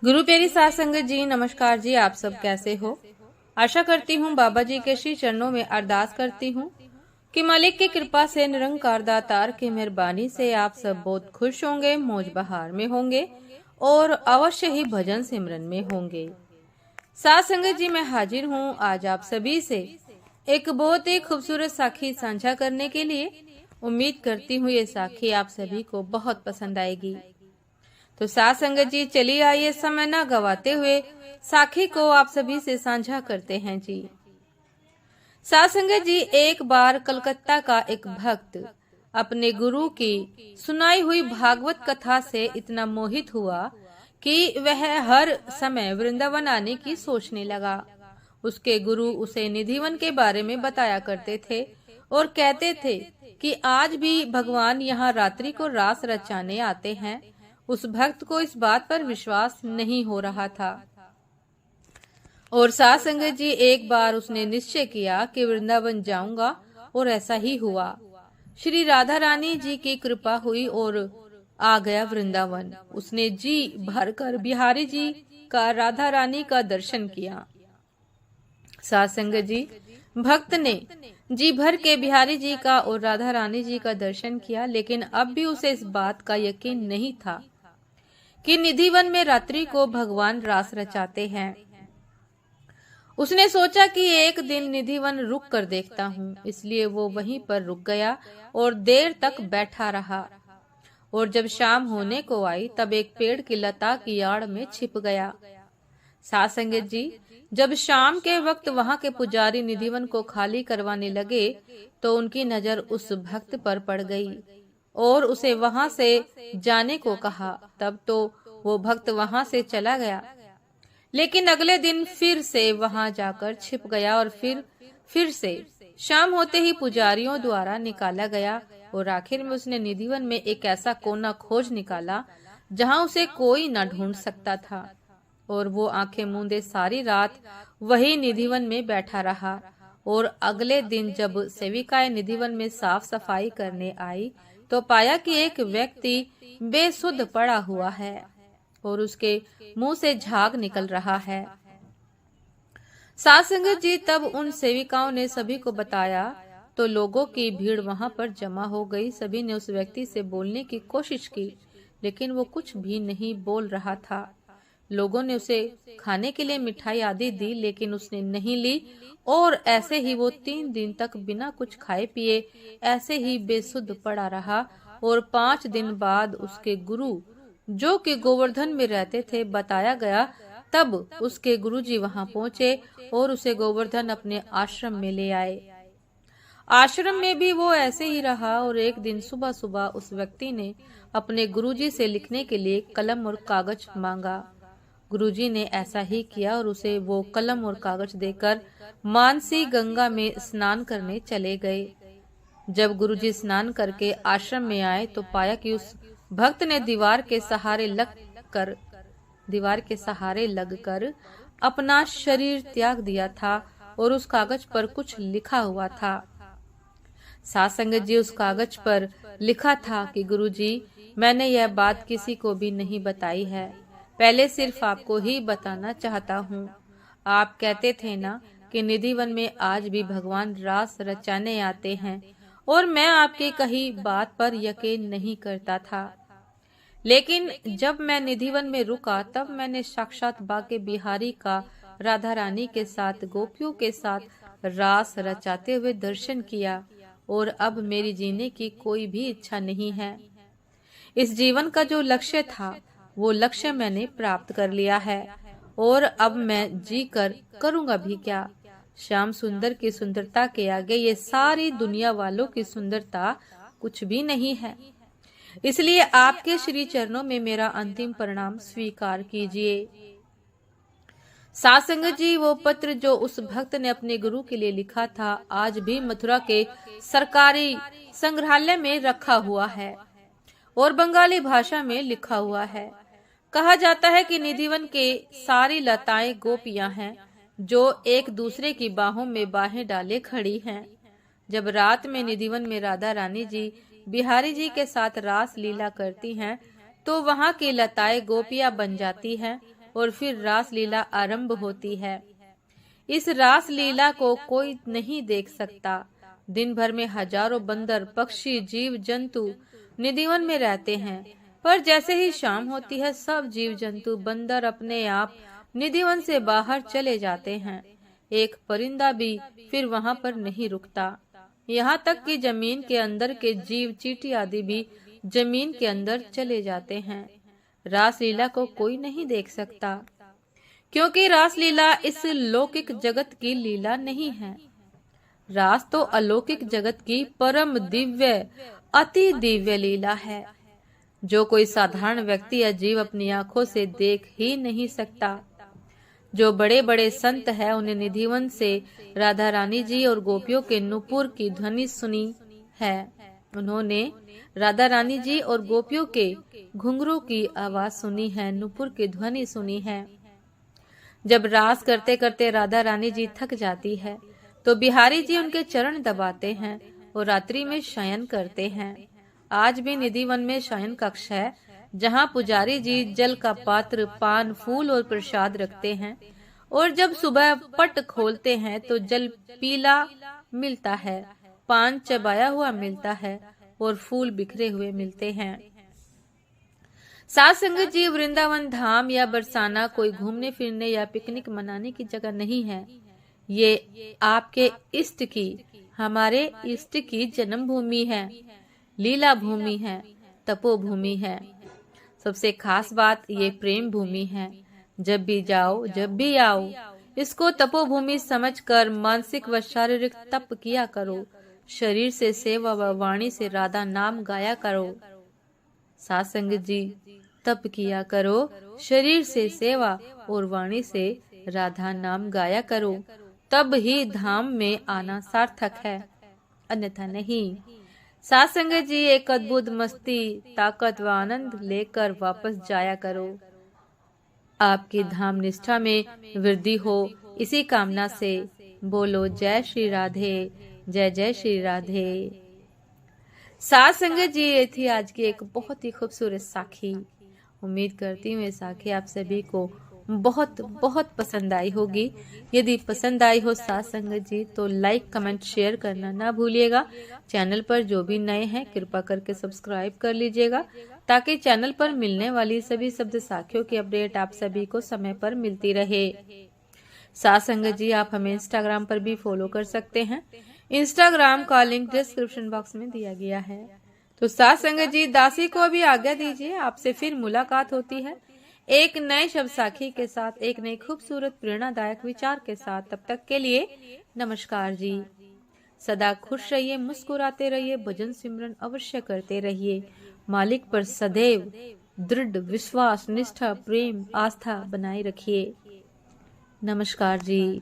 गुरु प्यारी साध संगत जी, नमस्कार जी। आप सब कैसे हो? आशा करती हूँ बाबा जी के श्री चरणों में अरदास करती हूँ कि मालिक की कृपा से, निरंकार दातार की मेहरबानी से आप सब बहुत खुश होंगे, मौज बहार में होंगे और अवश्य ही भजन सिमरन में होंगे। साध संगत जी, मैं हाजिर हूँ आज आप सभी से एक बहुत ही खूबसूरत साखी साझा करने के लिए। उम्मीद करती हूँ ये साखी आप सभी को बहुत पसंद आएगी। तो साथ संगत जी, चलिए आइए समय न गवाते हुए साखी को आप सभी से साझा करते हैं जी। साथ संगत जी, एक बार कलकत्ता का एक भक्त अपने गुरु की सुनाई हुई भागवत कथा से इतना मोहित हुआ कि वह हर समय वृंदावन आने की सोचने लगा। उसके गुरु उसे निधिवन के बारे में बताया करते थे और कहते थे कि आज भी भगवान यहाँ रात्रि को रास रचाने आते हैं। उस भक्त को इस बात पर विश्वास नहीं हो रहा था और साध संगत जी, एक बार उसने निश्चय किया कि वृंदावन जाऊंगा और ऐसा ही हुआ। श्री राधा रानी जी की कृपा हुई और आ गया वृंदावन। उसने जी भरकर बिहारी जी का, राधा रानी का दर्शन किया। साध संगत जी, भक्त ने जी भर के बिहारी जी का और राधा रानी जी का दर्शन किया, लेकिन अब भी उसे इस बात का यकीन नहीं था कि निधिवन में रात्रि को भगवान रास रचाते हैं। उसने सोचा कि एक दिन निधिवन रुक कर देखता हूँ, इसलिए वो वहीं पर रुक गया और देर तक बैठा रहा। और जब शाम होने को आई तब एक पेड़ की लता की आड़ में छिप गया। साध संगत जी, जब शाम के वक्त वहां के पुजारी निधिवन को खाली करवाने लगे तो उनकी नजर उस भक्त पर पड़ गई और उसे वहां से जाने को कहा। तब तो वो भक्त वहां से चला गया, लेकिन अगले दिन फिर से वहां जाकर छिप गया और फिर से शाम होते ही पुजारियों द्वारा निकाला गया और आखिर में उसने निधिवन में एक ऐसा कोना खोज निकाला जहां उसे कोई न ढूंढ सकता था। और वो आंखें मूंदे सारी रात वही निधिवन में बैठा रहा। और अगले दिन जब सेविकाएं निधिवन में साफ सफाई करने आई तो पाया कि एक व्यक्ति बेसुध पड़ा हुआ है और उसके मुंह से झाग निकल रहा है। साध संगत जी, तब उन सेविकाओं ने सभी को बताया तो लोगों की भीड़ वहां पर जमा हो गई। सभी ने उस व्यक्ति से बोलने की कोशिश की, लेकिन वो कुछ भी नहीं बोल रहा था। लोगों ने उसे खाने के लिए मिठाई आदि दी, लेकिन उसने नहीं ली और ऐसे ही वो 3 दिन तक बिना कुछ खाए पिए ऐसे ही बेसुध पड़ा रहा। और 5 दिन बाद उसके गुरु, जो कि गोवर्धन में रहते थे, बताया गया। तब उसके गुरुजी वहां पहुंचे और उसे गोवर्धन अपने आश्रम में ले आए। आश्रम में भी वो ऐसे ही रहा और एक दिन सुबह सुबह उस व्यक्ति ने अपने गुरुजी से लिखने के लिए कलम और कागज मांगा। गुरुजी ने ऐसा ही किया और उसे वो कलम और कागज देकर मानसी गंगा में स्नान करने चले गए। जब गुरुजी स्नान करके आश्रम में आए तो पाया कि उस भक्त ने दीवार के सहारे लगकर अपना शरीर त्याग दिया था और उस कागज पर कुछ लिखा हुआ था। साध संगत जी, उस कागज पर लिखा था कि गुरुजी, मैंने यह बात किसी को भी नहीं बताई है, पहले सिर्फ आपको ही बताना चाहता हूँ। आप कहते थे ना कि निधिवन में आज भी भगवान रास रचाने आते हैं और मैं आपकी कही बात पर यकीन नहीं करता था, लेकिन जब मैं निधिवन में रुका तब मैंने साक्षात बाके बिहारी का राधा रानी के साथ, गोपियों के साथ रास रचाते हुए दर्शन किया और अब मेरी जीने की कोई भी इच्छा नहीं है। इस जीवन का जो लक्ष्य था वो लक्ष्य मैंने प्राप्त कर लिया है और अब मैं जी कर करूँगा भी क्या। श्याम सुंदर की सुंदरता के आगे ये सारी दुनिया वालों की सुंदरता कुछ भी नहीं है। इसलिए आपके श्री चरणों में मेरा अंतिम प्रणाम स्वीकार कीजिए। साध संगत जी, वो पत्र जो उस भक्त ने अपने गुरु के लिए लिखा था आज भी मथुरा के सरकारी संग्रहालय में रखा हुआ है और बंगाली भाषा में लिखा हुआ है। कहा जाता है कि निधिवन के सारी लताएं गोपियां हैं जो एक दूसरे की बाहों में बाहें डाले खड़ी हैं। जब रात में निधिवन में राधा रानी जी बिहारी जी के साथ रास लीला करती हैं तो वहां की लताएं गोपियां बन जाती हैं और फिर रास लीला आरंभ होती है। इस रास लीला को कोई नहीं देख सकता। दिन भर में हजारों बंदर, पक्षी, जीव जंतु निधिवन में रहते हैं, पर जैसे ही शाम होती है सब जीव जंतु बंदर अपने आप निधिवन से बाहर चले जाते हैं। एक परिंदा भी फिर वहां पर नहीं रुकता। यहाँ तक कि जमीन के अंदर के जीव, चींटी आदि भी जमीन के अंदर चले जाते हैं। रासलीला को कोई नहीं देख सकता, क्योंकि रासलीला इस लौकिक जगत की लीला नहीं है। रास तो अलौकिक जगत की परम दिव्य, अति दिव्य लीला है, जो कोई साधारण व्यक्ति या जीव अपनी आंखों से देख ही नहीं सकता। जो बड़े बड़े संत हैं, उन्हें निधिवन से राधा रानी जी और गोपियों के नुपुर की ध्वनि सुनी है। उन्होंने राधा रानी जी और गोपियों के घुंघरू की आवाज सुनी है, नुपुर की ध्वनि सुनी है। जब रास करते करते राधा रानी जी थक जाती है तो बिहारी जी उनके चरण दबाते हैं और रात्रि में शयन करते हैं। आज भी निधिवन में शयन कक्ष है, जहाँ पुजारी जी जल का पात्र, पान, फूल और प्रसाद रखते हैं, और जब सुबह पट खोलते हैं तो जल पीला मिलता है, पान चबाया हुआ मिलता है और फूल बिखरे हुए मिलते हैं। साध संगत जी, वृंदावन धाम या बरसाना कोई घूमने फिरने या पिकनिक मनाने की जगह नहीं है। ये आपके इष्ट की, हमारे इष्ट की जन्मभूमि है, लीला भूमि है, तपोभूमि है। सबसे खास बात ये प्रेम भूमि है। जब भी जाओ, जब भी आओ, इसको तपोभूमि समझकर मानसिक व शारीरिक तप किया करो। शरीर से सेवा व वाणी से राधा नाम गाया करो। साध संगत जी, तप किया करो, शरीर से सेवा और वाणी से राधा नाम गाया करो, तब ही धाम में आना सार्थक है, अन्यथा नहीं। साध संगत जी, एक अद्भुत मस्ती, ताकत व आनंद लेकर वापस जाया करो। आपकी धाम निष्ठा में वृद्धि हो, इसी कामना से बोलो जय श्री राधे, जय जय श्री राधे। साध संगत जी, ये थी आज की एक बहुत ही खूबसूरत साखी। उम्मीद करती हूँ ये साखी आप सभी को बहुत बहुत पसंद आई होगी। यदि पसंद आई हो साध संगत जी तो लाइक, कमेंट, शेयर करना ना भूलिएगा। चैनल पर जो भी नए हैं कृपा करके सब्सक्राइब कर लीजिएगा, ताकि चैनल पर मिलने वाली सभी शब्द साखियों की अपडेट आप सभी को समय पर मिलती रहे। साध संगत जी, आप हमें इंस्टाग्राम पर भी फॉलो कर सकते हैं। इंस्टाग्राम का लिंक डिस्क्रिप्शन बॉक्स में दिया गया है। तो साध संगत जी, दासी को भी आज्ञा दीजिए। आपसे फिर मुलाकात होती है एक नए शब्द साखी के साथ, एक नई खूबसूरत प्रेरणादायक विचार के साथ। तब तक के लिए नमस्कार जी। सदा खुश रहिए, मुस्कुराते रहिए, भजन सिमरन अवश्य करते रहिए। मालिक पर सदैव दृढ़ विश्वास, निष्ठा, प्रेम, आस्था बनाए रखिए। नमस्कार जी।